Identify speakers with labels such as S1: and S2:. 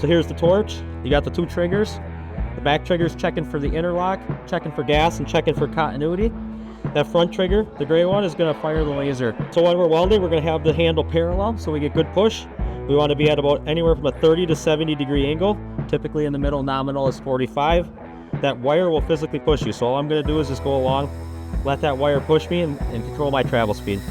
S1: So here's the torch. You got the two triggers. The back trigger is checking for the interlock, checking for gas, and checking for continuity. That front trigger, the gray one, is going to fire the laser. So when we're welding, we're going to have the handle parallel so we get good push. We want to be at about anywhere from a 30 to 70 degree angle. Typically in the middle, nominal is 45. That wire will physically push you. So all I'm going to do is just go along, let that wire push me and control my travel speed.